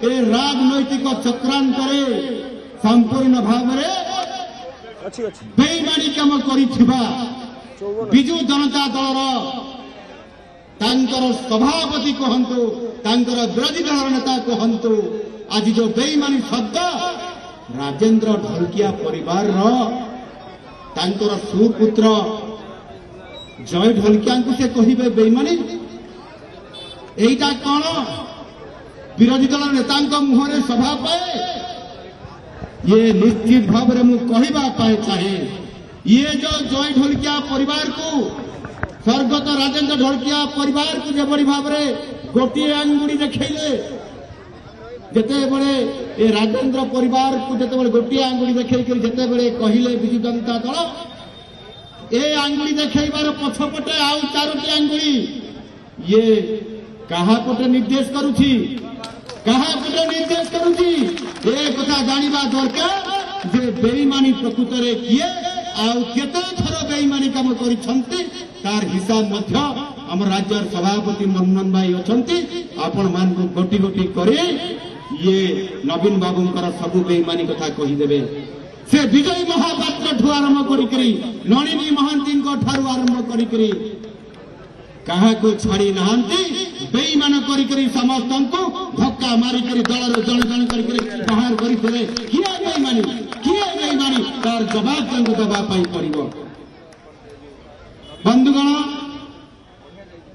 ए राजनैतिक चक्रांत संपूर्ण भाव बेईमानी कम करिथिबा बिजु जनता दलर सभापति कहतु विरोधी दल नेता कहतु आज जो बेईमानी शब्द राजेंद्र ढोलकिया परिवार सुपुत्र जय ढोलकिया से कहिबे बेईमानी एटा कौन विरोधी दल नेता मुहरे सभा पाए ये निश्चित भाव में कहवाई चाहे ये जो जय ढोलकिया परिवार को स्वर्गत राजेंद्र ढोलकिया परिवार को जो भाव में गोटे आंगुड़ी देखले जिते बड़े ये राजेंद्र परिवार को जिते बड़े गोटे आंगुड़ी देखते जिते बड़े कहले विजु जनता दल ए आंगुड़ी देखार पछपटे आउ चारोटी आंगुड़ी ये कहा पटे निर्देश करुछि कहा पटे निर्देश करुछि ए कथा जानिबा दरकार जे बेईमानी प्रकृत रे किए आउ केते थरो बेईमानी काम करिसंती तार हिसाब मध्य हम राज्य सभापति मनमोहन भाई अछंती आपण मान को गोटी गोटी करे ये नवीन बाबूंकर सबु बेईमानी कथा कहि देबे से विजय महापात्र ठू आरंभ करी नलिनी महांती ठारू आरंभ करी कहा को छाड़ी नहांती बेईमान करी समस्त को धक्का मारिक दल जन जन कर बाहर करते किए बेईमानी तार जवाब तंग देवाई पड़ो बंधुगण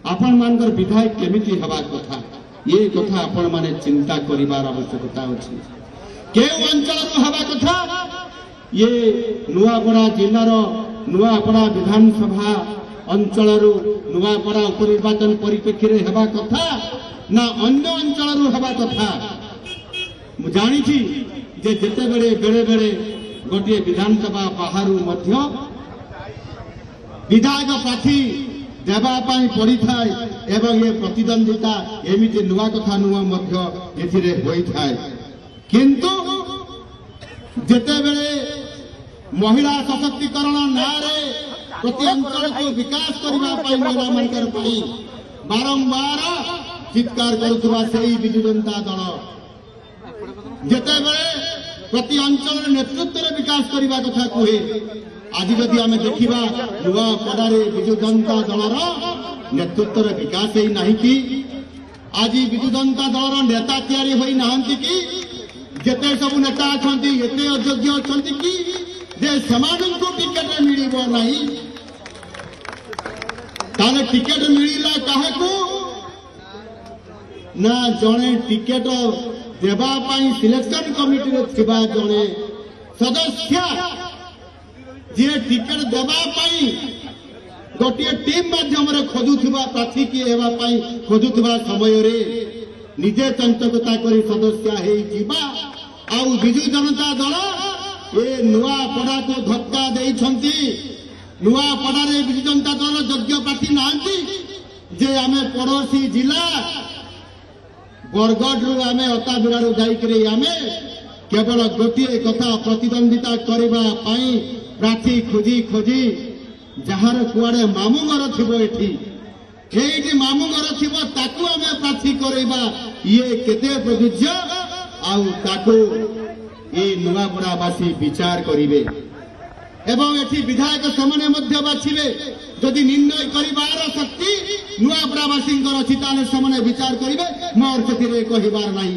आपण मान विधायक केमिति हवा कथा ये कथा आपण माने चिंता करिवार आवश्यकता अछि केउ अंचल हवा कथा ये नुआपड़ा जिलार नुआपड़ा विधानसभा अंचल नुआपड़ा उपनिर्वाचन परिप्रेक्षी हेबा कथा ना अन्य अंचल हेबा कथा मु जानी जे जेते बेले बेले गोटे विधानसभा बाहर मध्य विधायक प्रार्थी देवाई पड़ी थाए एवं ये प्रतिद्वंदिता एमती नुआ कथा नुआ मध्य किंतु जेते बेले महिला सशक्तिकरण नारे प्रति अंचल को विकास करने महिला मंत्र बारंबार चित्कार करुवा विजु जनता दल जेते बेले प्रति अंचल नेतृत्व विकास करने कथा कहे आज जदि आम देखा नुआपड़े विजु जनता दलर नेतृत्व विकास ही नहीं कि आज विजु जनता दलर नेता तैयारी होई नाहंती कि जेते सब नेता अच्छा एते अयोग्य अच्छा कि जे समाजन को टिकेट मिलिबो नहीं ताले टिकेट मिलिला काहे को ना जने टिकेट देबा पाई सिलेक्शन कमिटी रे थिबा जने सदस्य जे टिकेट देबा पाई गोटे टीम माध्यम रे खोजुथिबा प्रार्थी की हेबा पाई खोजुथिबा समय रे निजे चंचकता करी सदस्य हे जीवा आउ विजु जनता दल ए नुआपड़ा को धक्का देइछंती नुआपड़ा रे विजु जनता दल योग्य प्रार्थी नांती जे आमे पड़ोसी जिला बरगढ़ रु आमे अताबिरा रु जाई करे आमे केवल गोटे कथा प्रतिद्वंदिता करबा पाई प्रार्थी खोजी खोजी जहार कुआड़े मामू घर थिबो एठी मामू घर थिबो ताकू आमे प्रार्थी करबा ये केते प्रयोज्य आउ ताकू ए नुआपड़ावासी विचार करिवे एवं एठी विधायक समने मध्य बाछिबे जदि निर्णय करिवार शक्ति नुआपड़ावासी अछि ताले समने विचार करिवे मोर सेथिरे कहिबार नाही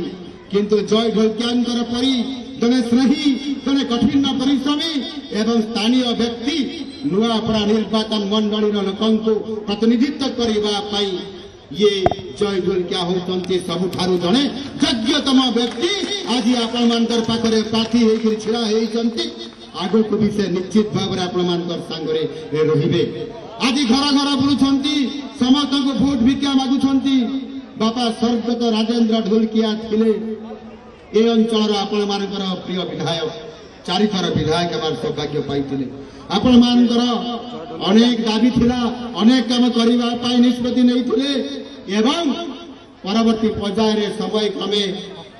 किंतु जय ढोलकियांकर परी जने स्नेही जने कठिन परिश्रमी एवं स्थानीय व्यक्ति नुआपड़ा निर्वाचन मंडलीर लोकंकु प्रतिनिधित्व करिबा पाई ये जय ढोलकिया होचंती सबुठारु जने योग्यतम व्यक्ति आज आपण मानकर पाखरे प्रार्थी हेकि छिड़ा हेचंती आगो को भी से निश्चित भाव रे आपण मानकर संगरे रहिबे आज घर घर बुलुछंती समस्त को वोट भिक्षा मागुछंती बापा स्वर्गत राजेंद्र ढोलकिया थिले ए अंचल आपण मानकर प्रिय विधायक चारिथर विधायक हमार सौभाग्य पाइथिले आपण मानकर अनेक दाबी थिला अनेक काम करिबा पाई निष्पत्ति नैथिले एवं परवर्ती पर्याय समय क्रमे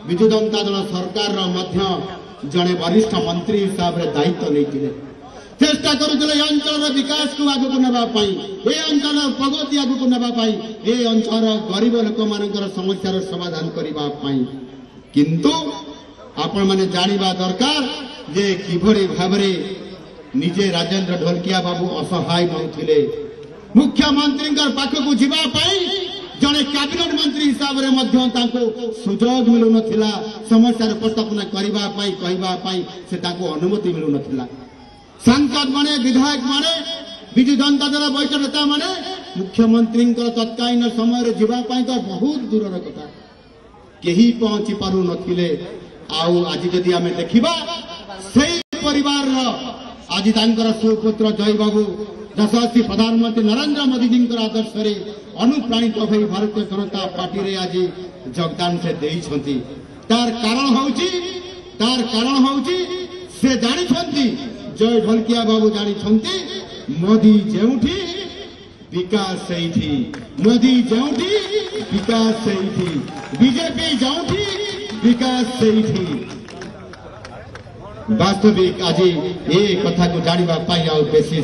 विजु जनता दल सरकार मध्य जड़े वरिष्ठ मंत्री हिसाब से दायित्व नहीं चेष्टा करुले अंचल विकास को आगक नापी ए अंचल प्रगति आगक नापी ए अंचल गरीब लोक मान समस्या समाधान करने किंतु आपण माने जानिबा दरकार जे किभरी भाबरे निजे राजेंद्र ढोलकिया बाबू असहाय होउथिले मुख्यमंत्री पाखक जीवा पाई जड़े कैबिनेट मंत्री हिसाब रे मध्य ताको सुजोग मिलु नथिला समस्या उपस्थापन करिबा पाई कहिबा पाई से ताको अनुमति मिलु नथिला सांसद माने विधायक माने विजु जनता दल वरिष्ठ नेता माने मुख्यमंत्री तत्कालीन समय जीवा पाई तो बहुत दूर कथा केही पहुंची पारु नथिले आउ आज जदि आमे देखिबा सेही परिवार रो आज तांकर सुपुत्र जय बाबू यशस्वी प्रधानमंत्री नरेंद्र मोदी जी आदर्श अनुप्राणित हो भारतीय जनता पार्टी रे आज योगदान से देइछंती तार कारण होउची से जानिछंती जय ढोलकिया बाबू जानिछंती मोदी जेउठी विकास सेठी मोदी जेउठी विकास सेठी बीजेपी जेउठी विकास सेठी वास्तविक आज ये कथा को जानिबा पाई आ बेसी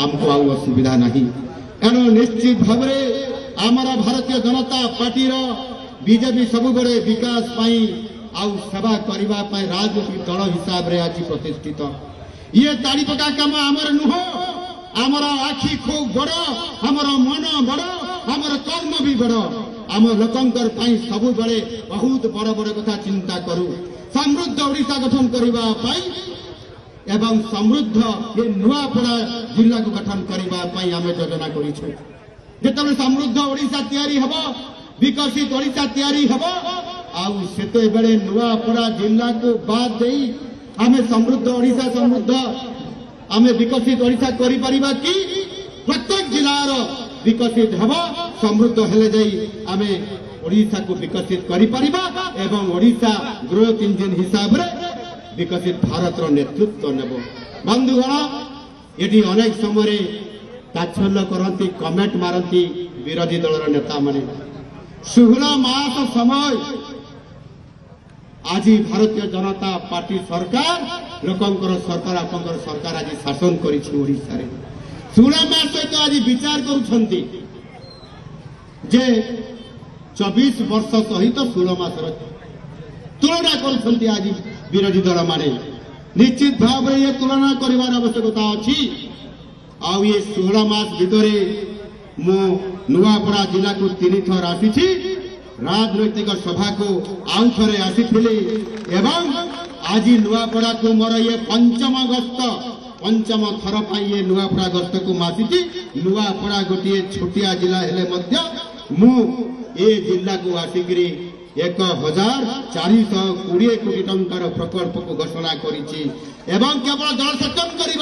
आमको आउ असुविधा नहीं एणु निश्चित भाव आमर भारतीय जनता पार्टी बीजेपी सब बड़े विकास पाई आउ सेवा करबा पाई राजनीतिक दल हिसाब रे आज प्रतिष्ठित ये ताड़ी पका काम आमर नुह आमर आखि खूब बड़ आमर मन बड़ आमर कर्म भी बड़ आम लोकंकर पाई सब बड़े बहुत बड़ बड़ कथा चिंता करू समृद्ध ओडिशा गठन करबा पाई एवं समृद्ध ये नुआपड़ा जिला को गठन करने आम योजना करूँ जो समृद्ध ओडिशा तैयारी हब विकसित ओडिशा तैयारी हब आते बेले नुआपड़ा जिला को बाद दे आम समृद्ध ओडिशा समृद्ध आम विकसित ओडिशा करि परिबा कि प्रत्येक जिलार विकसित हब समृद्ध हेले जाई आम ओडिशा को विकसित करि परिबा एवं ओडिशा ग्रोथ इंजिन हिसाब रे विकसित भारत नेतृत्व नेब बंधुगण ये अनेक समय ताच्छल्य करती कमेंट मारती विरोधी दल नेता माने 16 मास समय आज भारतीय जनता पार्टी सरकार लोकंकर सरकार आपंकर सरकार आज शासन करिछि ओडिसा रे 16 मास सहित आज विचार करुछंती जे 24 वर्ष सहित 16 मास तुलना करुछंती आज विरोधी दल माने निश्चित भाव ये तुलना करिवार आवश्यकता अच्छी आउ ये 16 मास भितर मु नुआपड़ा जिला को 3 थर आसी राजनैतिक सभा को आउ थे आसी एवं आज नुआपड़ा को मोर ये पंचम थर पर ये नुआपड़ा गस्त को आसी नुआपड़ा गोटे छोटिया जिला हेले मध्य मु ए जिला को आसिक 1420 कोटी टंकार प्रकल्प को घोषणा करिछि एवं केवल जलसेचन करने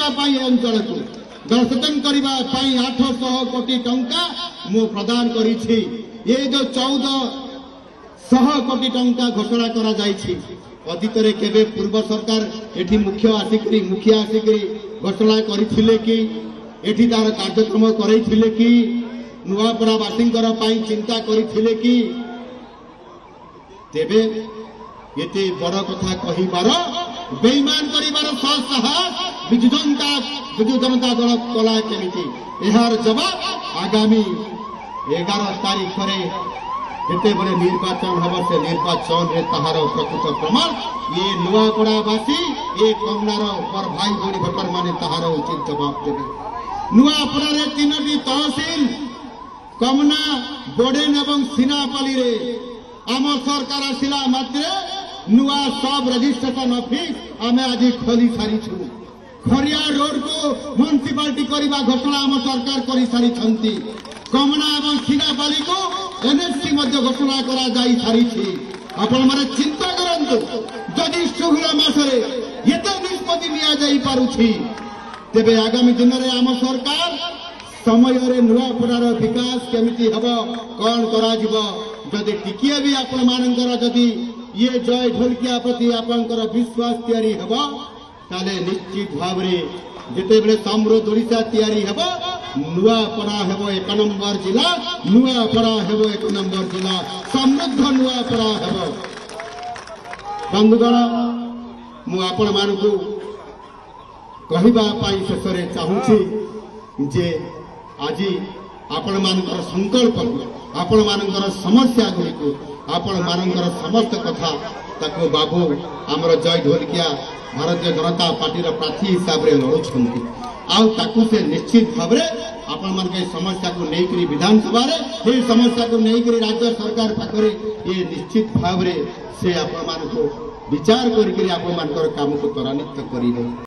अंचल को जलसेचन करने 800 कोटी टंका मु प्रदान करिछि ये जो 1400 कोटी टंका घोषणा करा जाइछि अतीत रे केबे पूर्व सरकार एठी मुखिया आसिक घोषणा करिथिले कि एठी तार कार्यक्रम करैथिले कि नुआपड़ा बासिंगर पाई चिंता करिथिले कि तेबे ये बड़ कथा कहिबार बेईमान करिबार साहस विजु जनता दल कला केमिति एहार जवाब आगामी 11 तारीख रे जेते बड़े निर्वाचन हम से निर्वाचन रे तहार प्रकृत प्रमाण ये नुआपड़ावासी ये कमलार पर भाई भोनी भोटर माने तहार उचित जवाब देबे नुआपड़ा रे 3टी तहसील कमना बोडेन एवं सिनापाली रे आम सरकार आसला मात्र नुआ सब रजिस्ट्रेशन ऑफिस आम आज खोली सारी खरिया रोड को म्युनिसिपालिटी करने घोषणा आम सरकार कर सारी कमना एवं सिनापाली को एनएससी घोषणा करा जाई सारी आपण माने चिंता करंतु जदि 16 मासरे एते निष्पत्ति लिया जाई पारुछि तेबे आगामी दिन में आम सरकार समय रे नुआपड़ार विकास केमिति हब कौन करा जिवो जदि टिकिए भी आपण मानकर जदि ये जय ढोलकिया प्रति आपंकर विश्वास तैयारी हब ताले निश्चित भाव जिते बेले समृद्ध ओडिशा तैयारी हब नुआपड़ा हेब 1 नंबर जिला नुआपड़ा हेब 1 नंबर जिला समृद्ध नुआपड़ा हेब बंधुगण मु आपण मानकु कहिबा पाई शेषरे चाहूछि जे आज आपण मानकर संकल्प आपण मानकर समस्या गुड़ी को आपण मानकर समस्त कथा ताको बाबू आमर जय ढोलकिया भारतीय जनता पार्टी प्रार्थी हिसाब से लड़ुंट आकु से निश्चित भाव में आपण मान समस्या को लेकर विधानसभा ये समस्या को लेकर राज्य सरकार पाखे ये निश्चित भाव से आपण मान विचार करके काम को त्वरान्वित करेंगे।